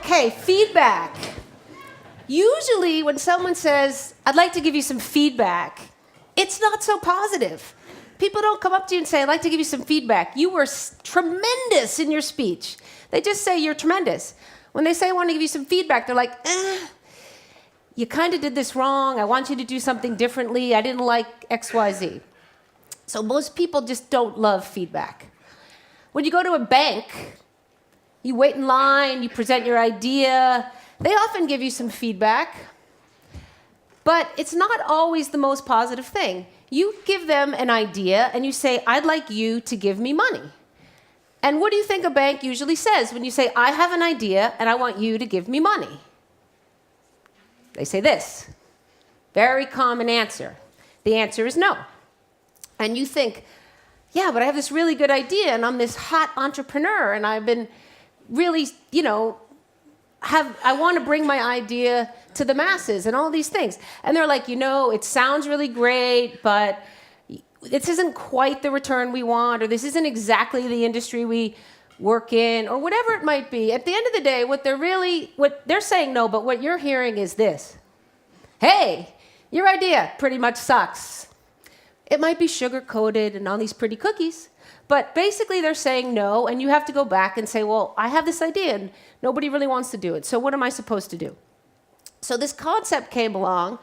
Okay, feedback. Usually when someone says, I'd like to give you some feedback, it's not so positive. People don't come up to you and say, I'd like to give you some feedback. You were tremendous in your speech. They just say you're tremendous. When they say I want to give you some feedback, they're like, you kind of did this wrong. I want you to do something differently. I didn't like XYZ. So most people just don't love feedback. When you go to a bank, you wait in line, you present your idea. They often give you some feedback, but it's not always the most positive thing. You give them an idea and you say, I'd like you to give me money. And what do you think a bank usually says when you say, I have an idea and I want you to give me money? They say this. Very common answer. The answer is no. And you think, yeah, but I have this really good idea and I'm this hot entrepreneur and I've been really, I want to bring my idea to the masses and all these things. And they're like, it sounds really great, but this isn't quite the return we want, or this isn't exactly the industry we work in, or whatever it might be. At the end of the day, what they're saying no, but what you're hearing is this. Hey, your idea pretty much sucks. It might be sugar-coated and all these pretty cookies, but basically they're saying no, and you have to go back and say, well, I have this idea, and nobody really wants to do it, so what am I supposed to do? So this concept came along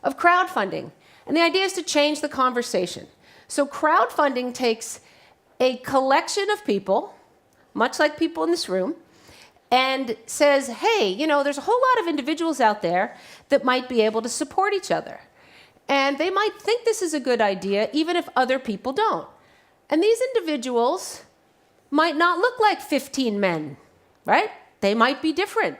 of crowdfunding, and the idea is to change the conversation. So crowdfunding takes a collection of people, much like people in this room, and says, hey, there's a whole lot of individuals out there that might be able to support each other. And they might think this is a good idea, even if other people don't. And these individuals might not look like 15 men, right? They might be different.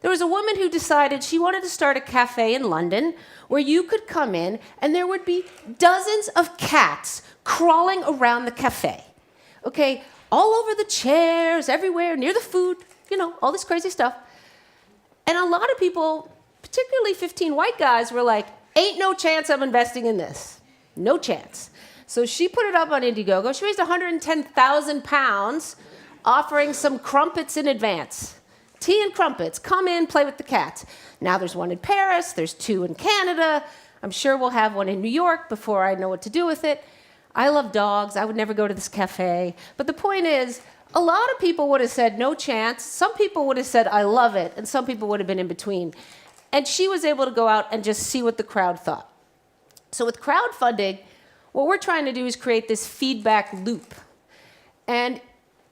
There was a woman who decided she wanted to start a cafe in London where you could come in and there would be dozens of cats crawling around the cafe. Okay, all over the chairs, everywhere, near the food, all this crazy stuff. And a lot of people, particularly 15 white guys, were like, ain't no chance I'm investing in this. No chance. So she put it up on Indiegogo. She raised 110,000 pounds, offering some crumpets in advance. Tea and crumpets. Come in, play with the cats. Now there's one in Paris. There's 2 in Canada. I'm sure we'll have one in New York before I know what to do with it. I love dogs. I would never go to this cafe. But the point is, a lot of people would have said no chance. Some people would have said I love it. And some people would have been in between. And she was able to go out and just see what the crowd thought. So with crowdfunding, what we're trying to do is create this feedback loop. And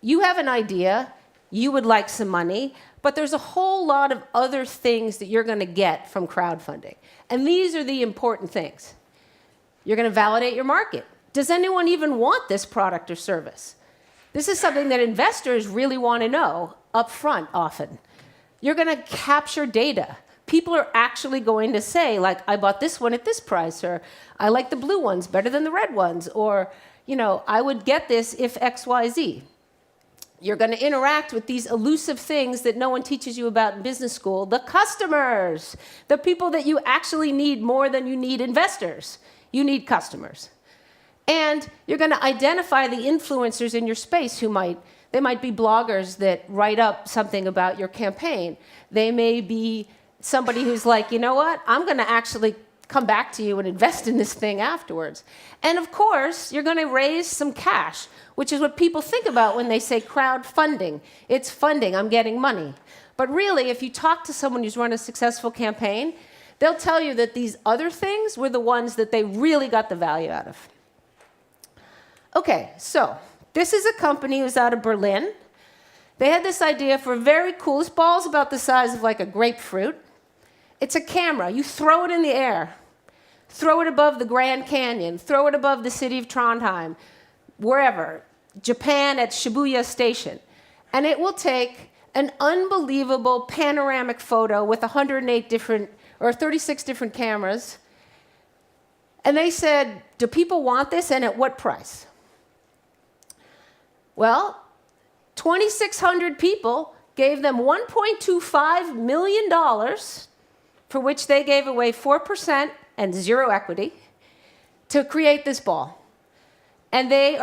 you have an idea, you would like some money, but there's a whole lot of other things that you're going to get from crowdfunding. And these are the important things. You're going to validate your market. Does anyone even want this product or service? This is something that investors really want to know up front often. You're going to capture data. People are actually going to say, like, I bought this one at this price, or I like the blue ones better than the red ones, or, I would get this if XYZ. You're going to interact with these elusive things that no one teaches you about in business school, the customers, the people that you actually need more than you need investors. You need customers. And you're going to identify the influencers in your space they might be bloggers that write up something about your campaign. They may be somebody who's like, you know what, I'm going to actually come back to you and invest in this thing afterwards. And of course, you're going to raise some cash, which is what people think about when they say crowdfunding. It's funding, I'm getting money. But really, if you talk to someone who's run a successful campaign, they'll tell you that these other things were the ones that they really got the value out of. Okay, so this is a company who's out of Berlin. They had this idea for a very cool, this ball's about the size of like a grapefruit. It's a camera. You throw it in the air. Throw it above the Grand Canyon. Throw it above the city of Trondheim, wherever. Japan at Shibuya Station. And it will take an unbelievable panoramic photo with 36 different cameras. And they said, do people want this and at what price? Well, 2,600 people gave them $1.25 million, for which they gave away 4% and 0 equity, to create this ball. And they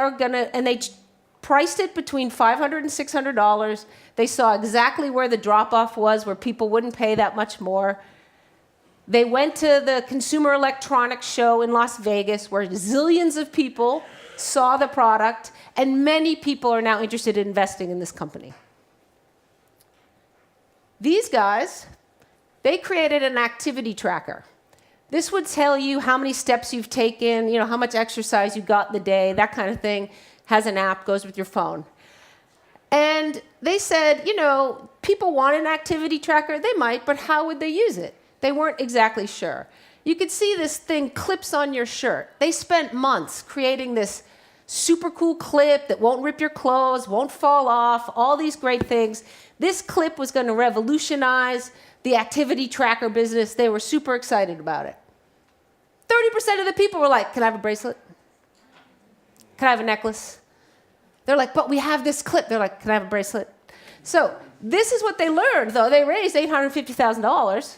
priced it between $500 and $600. They saw exactly where the drop-off was, where people wouldn't pay that much more. They went to the Consumer Electronics Show in Las Vegas, where zillions of people saw the product, and many people are now interested in investing in this company. These guys, they created an activity tracker. This would tell you how many steps you've taken, how much exercise you got in the day, that kind of thing. Has an app, goes with your phone. And they said, people want an activity tracker. They might, but how would they use it? They weren't exactly sure. You could see this thing clips on your shirt. They spent months creating this super cool clip that won't rip your clothes, won't fall off, all these great things. This clip was going to revolutionize the activity tracker business. They were super excited about it. 30% of the people were like, can I have a bracelet? Can I have a necklace? They're like, but we have this clip. They're like, can I have a bracelet? So this is what they learned, though. They raised $850,000,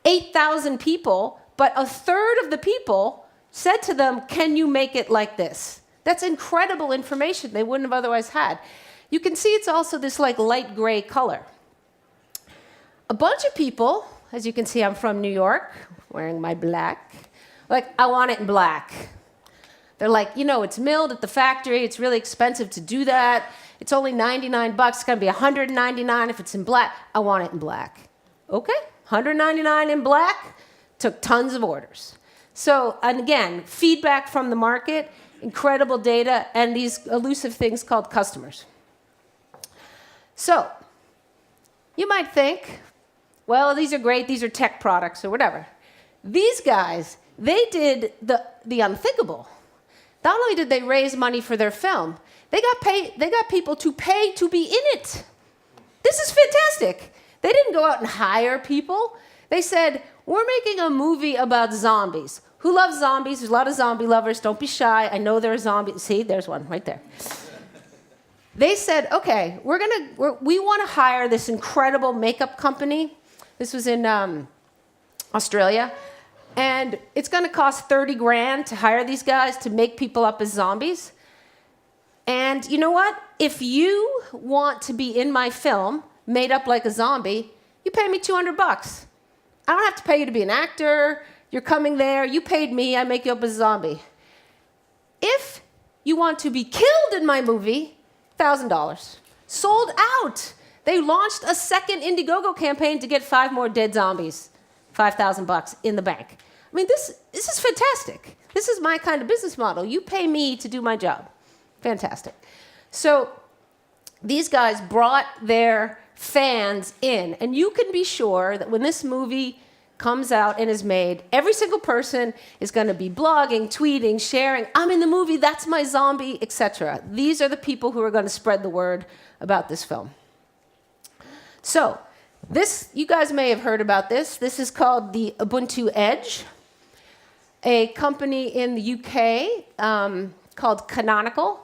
8,000 people, but a third of the people said to them, can you make it like this? That's incredible information they wouldn't have otherwise had. You can see it's also this light gray color. A bunch of people, as you can see, I'm from New York, wearing my black, I want it in black. They're like, it's milled at the factory. It's really expensive to do that. It's only $99. It's going to be $199 if it's in black. I want it in black. Okay, $199 in black. Took tons of orders. So, and again, feedback from the market, incredible data, and these elusive things called customers. So, you might think, well, these are great. These are tech products or whatever. These guys, they did the unthinkable. Not only did they raise money for their film, they got people to pay to be in it. This is fantastic. They didn't go out and hire people. They said, we're making a movie about zombies. Who loves zombies? There's a lot of zombie lovers. Don't be shy. I know there are zombies. See, there's one right there. They said, okay, we want to hire this incredible makeup company. This was in Australia. And it's going to cost $30,000 to hire these guys to make people up as zombies. And you know what? If you want to be in my film, made up like a zombie, you pay me $200. I don't have to pay you to be an actor. You're coming there. You paid me. I make you up as a zombie. If you want to be killed in my movie, $1,000. Sold out. They launched a second Indiegogo campaign to get 5 more dead zombies. $5,000 in the bank. I mean, this is fantastic. This is my kind of business model. You pay me to do my job. Fantastic. So these guys brought their fans in, and you can be sure that when this movie comes out and is made, every single person is going to be blogging, tweeting, sharing, I'm in the movie, that's my zombie, etc. These are the people who are going to spread the word about this film. So this, you guys may have heard about this. This is called the Ubuntu Edge. A company in the UK called Canonical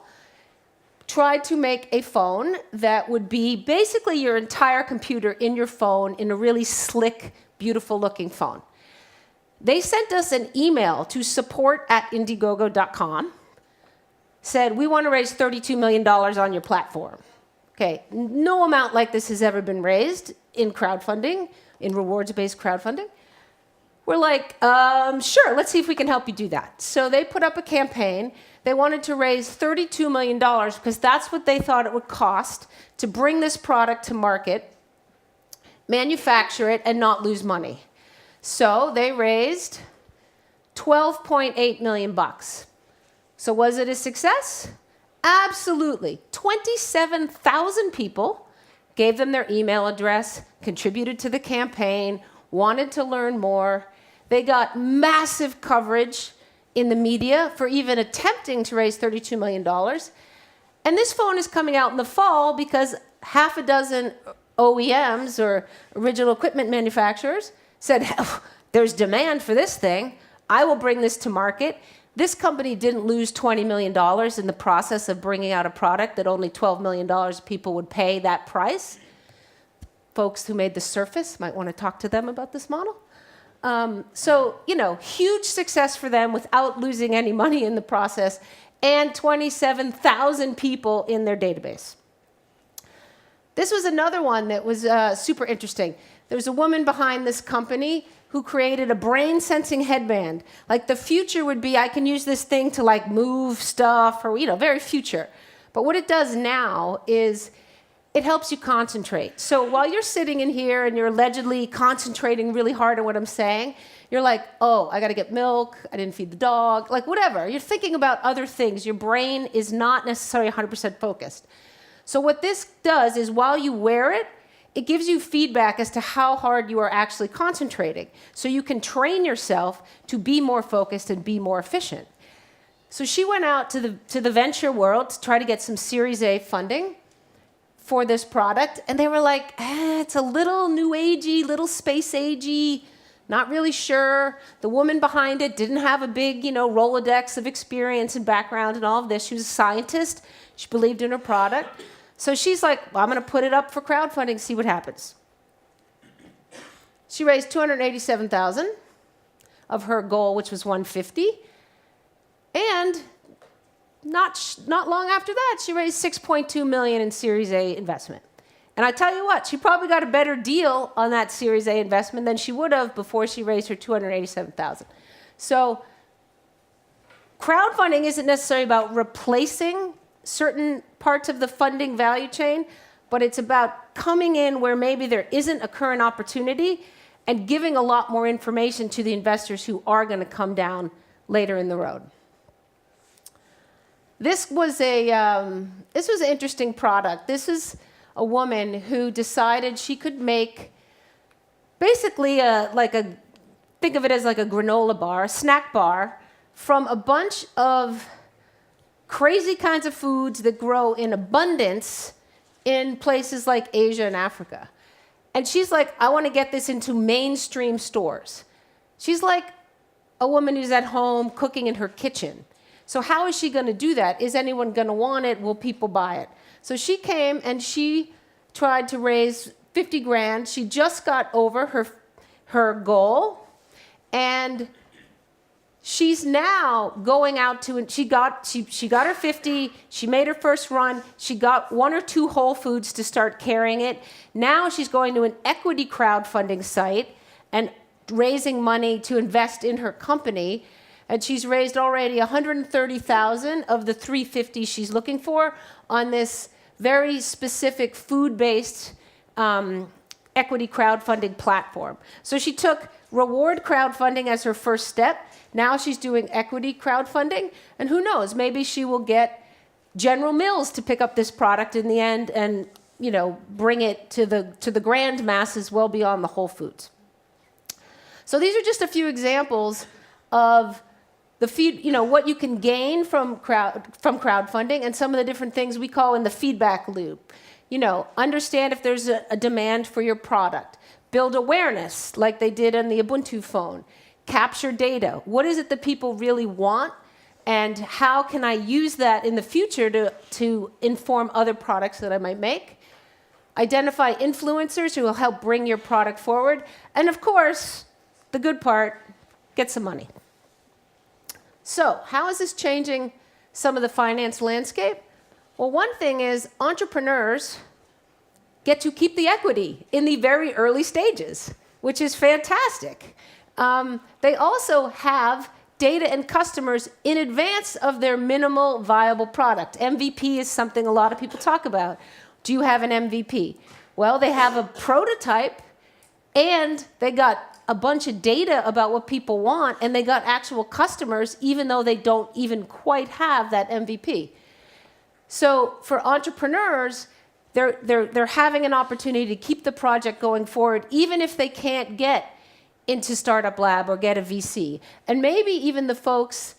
tried to make a phone that would be basically your entire computer in your phone in a really slick, beautiful-looking phone. They sent us an email to support@indiegogo.com, said, we want to raise $32 million on your platform. Okay, no amount like this has ever been raised in crowdfunding, in rewards-based crowdfunding. We're like, sure, let's see if we can help you do that. So they put up a campaign. They wanted to raise $32 million because that's what they thought it would cost to bring this product to market, manufacture it, and not lose money. So they raised $12.8 million. So was it a success? Absolutely. 27,000 people gave them their email address, contributed to the campaign, wanted to learn more. They got massive coverage in the media for even attempting to raise $32 million. And this phone is coming out in the fall because half a dozen OEMs, or original equipment manufacturers, said, there's demand for this thing. I will bring this to market. This company didn't lose $20 million in the process of bringing out a product that only $12 million people would pay that price. Folks who made the Surface might want to talk to them about this model. So, huge success for them without losing any money in the process. and 27,000 people in their database. This was another one that was super interesting. There was a woman behind this company who created a brain-sensing headband. Like the future would be, I can use this thing to like move stuff or, very future. But what it does now is it helps you concentrate. So while you're sitting in here and you're allegedly concentrating really hard on what I'm saying, you're like, oh, I gotta get milk, I didn't feed the dog, like whatever. You're thinking about other things. Your brain is not necessarily 100% focused. So what this does is while you wear it, it gives you feedback as to how hard you are actually concentrating. So you can train yourself to be more focused and be more efficient. So she went out to the venture world to try to get some Series A funding for this product. And they were like, it's a little new agey, little space agey, not really sure. The woman behind it didn't have a big, Rolodex of experience and background and all of this. She was a scientist. She believed in her product. So she's like, well, I'm going to put it up for crowdfunding, see what happens. She raised $287,000 of her goal, which was 150. And not long after that, she raised $6.2 million in Series A investment. And I tell you what, she probably got a better deal on that Series A investment than she would have before she raised her $287,000. So crowdfunding isn't necessarily about replacing certain parts of the funding value chain, but it's about coming in where maybe there isn't a current opportunity and giving a lot more information to the investors who are going to come down later in the road. This was an interesting product. This is a woman who decided she could make basically think of it as like a granola bar, a snack bar, from a bunch of crazy kinds of foods that grow in abundance in places like Asia and Africa. And she's like, I want to get this into mainstream stores. She's like a woman who's at home cooking in her kitchen. So how is she going to do that? Is anyone going to want it? Will people buy it? So she came and she tried to raise 50 grand. She just got over her goal. And she's now going out to, she got her 50, she made her first run, she got 1 or 2 Whole Foods to start carrying it. Now she's going to an equity crowdfunding site and raising money to invest in her company. And she's raised already 130,000 of the 350 she's looking for on this very specific food-based equity crowdfunding platform. So she took reward crowdfunding as her first step. Now she's doing equity crowdfunding, and who knows, maybe she will get General Mills to pick up this product in the end and, bring it to the grand masses well beyond the Whole Foods. So these are just a few examples of what you can gain from crowdfunding and some of the different things we call in the feedback loop. Understand if there's a demand for your product. Build awareness, like they did on the Ubuntu phone. Capture data. What is it that people really want? And how can I use that in the future to inform other products that I might make? Identify influencers who will help bring your product forward. And of course, the good part, get some money. So how is this changing some of the finance landscape? Well, one thing is entrepreneurs get to keep the equity in the very early stages, which is fantastic. They also have data and customers in advance of their minimal viable product. MVP is something a lot of people talk about. Do you have an MVP? Well, they have a prototype, and they got a bunch of data about what people want, and they got actual customers, even though they don't even quite have that MVP. So for entrepreneurs, they're having an opportunity to keep the project going forward, even if they can't get into Startup Lab or get a VC. And maybe even the folks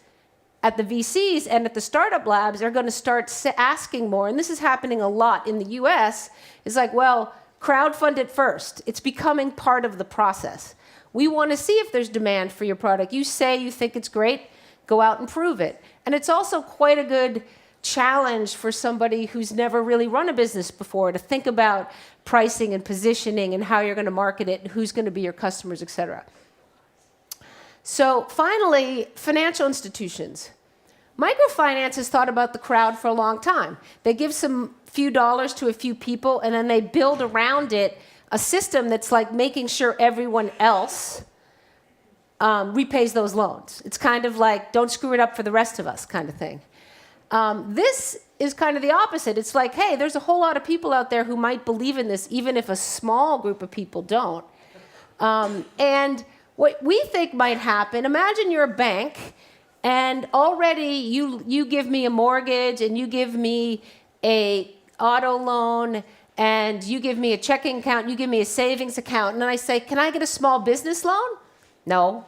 at the VCs and at the Startup Labs are going to start asking more, and this is happening a lot in the US, is like, well, crowdfund it first. It's becoming part of the process. We want to see if there's demand for your product. You say you think it's great, go out and prove it. And it's also quite a good challenge for somebody who's never really run a business before to think about pricing and positioning and how you're going to market it and who's going to be your customers, et cetera. So finally, financial institutions. Microfinance has thought about the crowd for a long time. They give some few dollars to a few people, and then they build around it a system that's like making sure everyone else repays those loans. It's kind of like, don't screw it up for the rest of us kind of thing. This is kind of the opposite. It's like, hey, there's a whole lot of people out there who might believe in this, even if a small group of people don't. And what we think might happen, imagine you're a bank, and already you give me a mortgage, and you give me a auto loan, and you give me a checking account, you give me a savings account, and then I say, can I get a small business loan? No.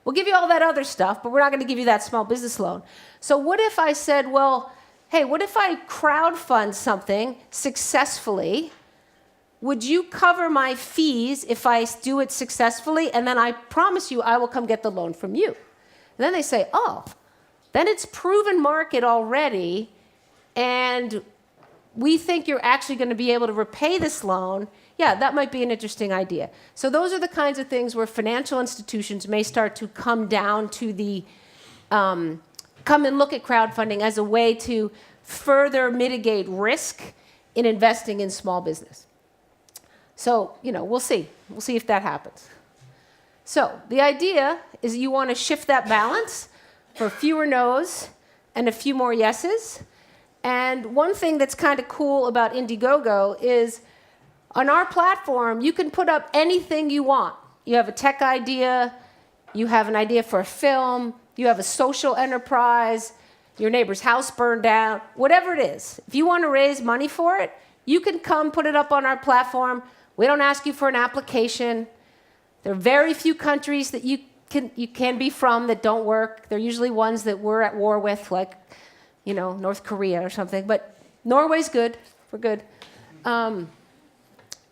We'll give you all that other stuff, but we're not going to give you that small business loan. So what if I said, well, hey, what if I crowdfund something successfully? Would you cover my fees if I do it successfully? And then I promise you I will come get the loan from you. And then they say, oh, then it's proven market already, and we think you're actually going to be able to repay this loan. Yeah, that might be an interesting idea. So those are the kinds of things where financial institutions may start to come down to the, come and look at crowdfunding as a way to further mitigate risk in investing in small business. So, we'll see. We'll see if that happens. So the idea is you want to shift that balance for fewer no's and a few more yeses. And one thing that's kind of cool about Indiegogo is on our platform, you can put up anything you want. You have a tech idea, you have an idea for a film, you have a social enterprise, your neighbor's house burned down, whatever it is. If you want to raise money for it, you can come put it up on our platform. We don't ask you for an application. There are very few countries that you can be from that don't work. They're usually ones that we're at war with, like, North Korea or something. But Norway's good. We're good.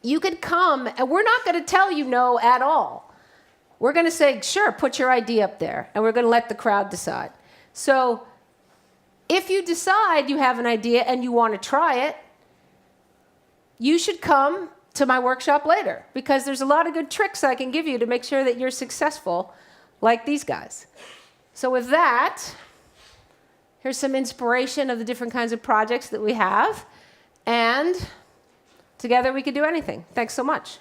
You could come, and we're not going to tell you no at all. We're going to say, sure, put your idea up there, and we're going to let the crowd decide. So if you decide you have an idea and you want to try it, you should come to my workshop later, because there's a lot of good tricks I can give you to make sure that you're successful like these guys. So with that, here's some inspiration of the different kinds of projects that we have, and together we could do anything. Thanks so much.